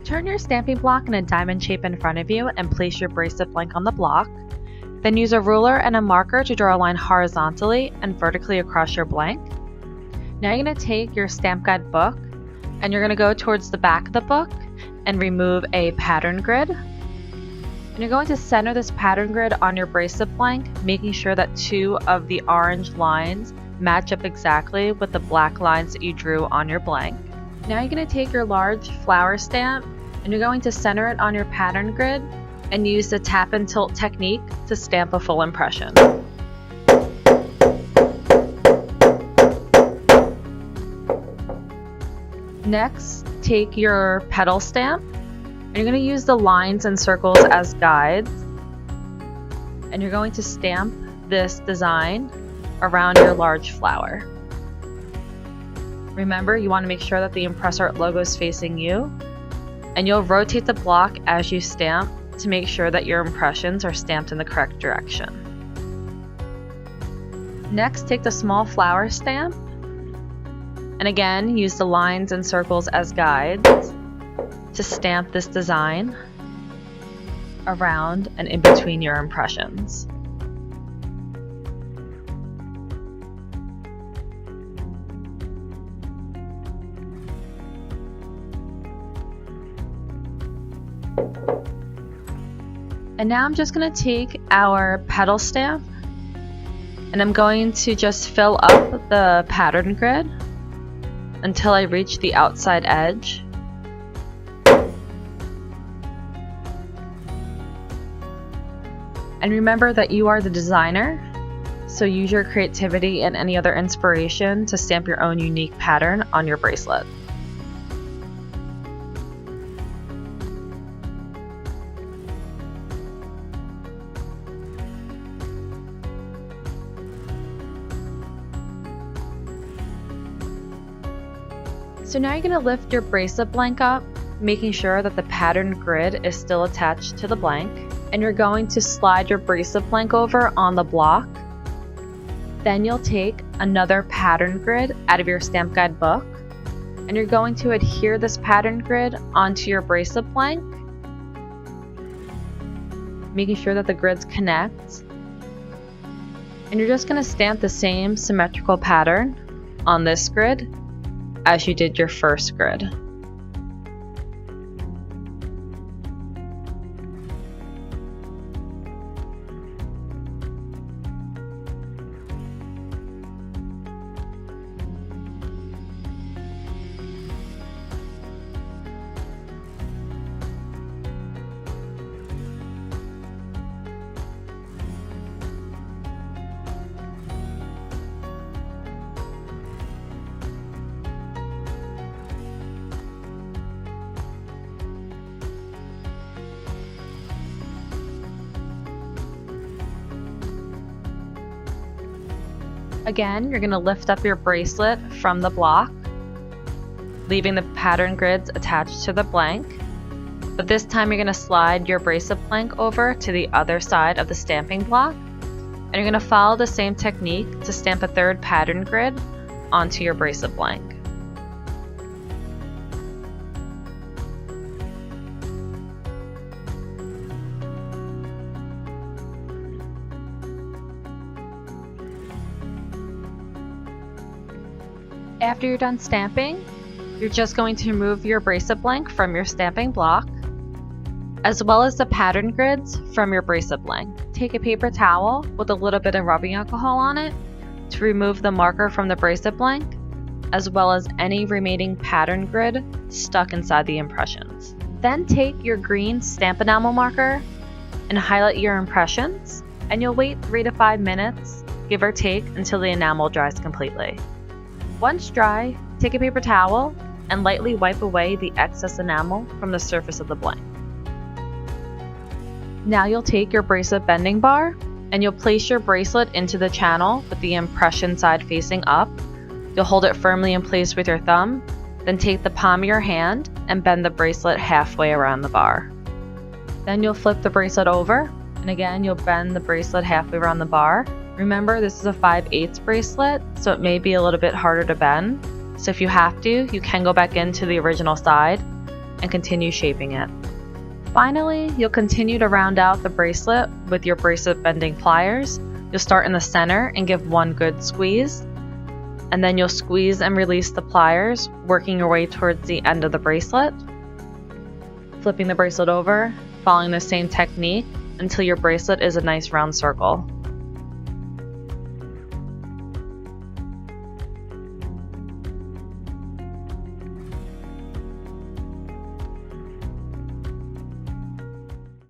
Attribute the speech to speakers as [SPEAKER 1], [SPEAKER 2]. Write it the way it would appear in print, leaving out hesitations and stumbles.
[SPEAKER 1] Turn your stamping block in a diamond shape in front of you and place your bracelet blank on the block. Then use a ruler and a marker to draw a line horizontally and vertically across your blank. Now you're going to take your stamp guide book and you're going to go towards the back of the book and remove a pattern grid. And you're going to center this pattern grid on your bracelet blank, making sure that 2 of the orange lines match up exactly with the black lines that you drew on your blank. Now you're going to take your large flower stamp and you're going to center it on your pattern grid and use the tap and tilt technique to stamp a full impression. Next, take your petal stamp and you're going to use the lines and circles as guides, and you're going to stamp this design around your large flower. Remember, you want to make sure that the ImpressArt logo is facing you, and you'll rotate the block as you stamp to make sure that your impressions are stamped in the correct direction. Next, take the small flower stamp and again use the lines and circles as guides to stamp this design around and in between your impressions. And now I'm just going to take our petal stamp and I'm going to just fill up the pattern grid until I reach the outside edge. And remember that you are the designer, so use your creativity and any other inspiration to stamp your own unique pattern on your bracelet. So now you're going to lift your bracelet blank up, making sure that the pattern grid is still attached to the blank, and you're going to slide your bracelet blank over on the block. Then you'll take another pattern grid out of your stamp guide book, and you're going to adhere this pattern grid onto your bracelet blank, making sure that the grids connect. And you're just going to stamp the same symmetrical pattern on this grid as you did your first grid. Again, you're going to lift up your bracelet from the block, leaving the pattern grids attached to the blank. But this time you're going to slide your bracelet blank over to the other side of the stamping block, and you're going to follow the same technique to stamp a third pattern grid onto your bracelet blank. After you're done stamping, you're just going to remove your bracelet blank from your stamping block, as well as the pattern grids from your bracelet blank. Take a paper towel with a little bit of rubbing alcohol on it to remove the marker from the bracelet blank, as well as any remaining pattern grid stuck inside the impressions. Then take your green stamp enamel marker and highlight your impressions, and you'll wait 3 to 5 minutes, give or take, until the enamel dries completely. Once dry, take a paper towel and lightly wipe away the excess enamel from the surface of the blank. Now you'll take your bracelet bending bar and you'll place your bracelet into the channel with the impression side facing up. You'll hold it firmly in place with your thumb, then take the palm of your hand and bend the bracelet halfway around the bar. Then you'll flip the bracelet over, and again you'll bend the bracelet halfway around the bar. Remember, this is a 5/8 bracelet, so it may be a little bit harder to bend. So if you have to, you can go back into the original side and continue shaping it. Finally, you'll continue to round out the bracelet with your bracelet bending pliers. You'll start in the center and give one good squeeze, and then you'll squeeze and release the pliers, working your way towards the end of the bracelet. Flipping the bracelet over, following the same technique until your bracelet is a nice round circle.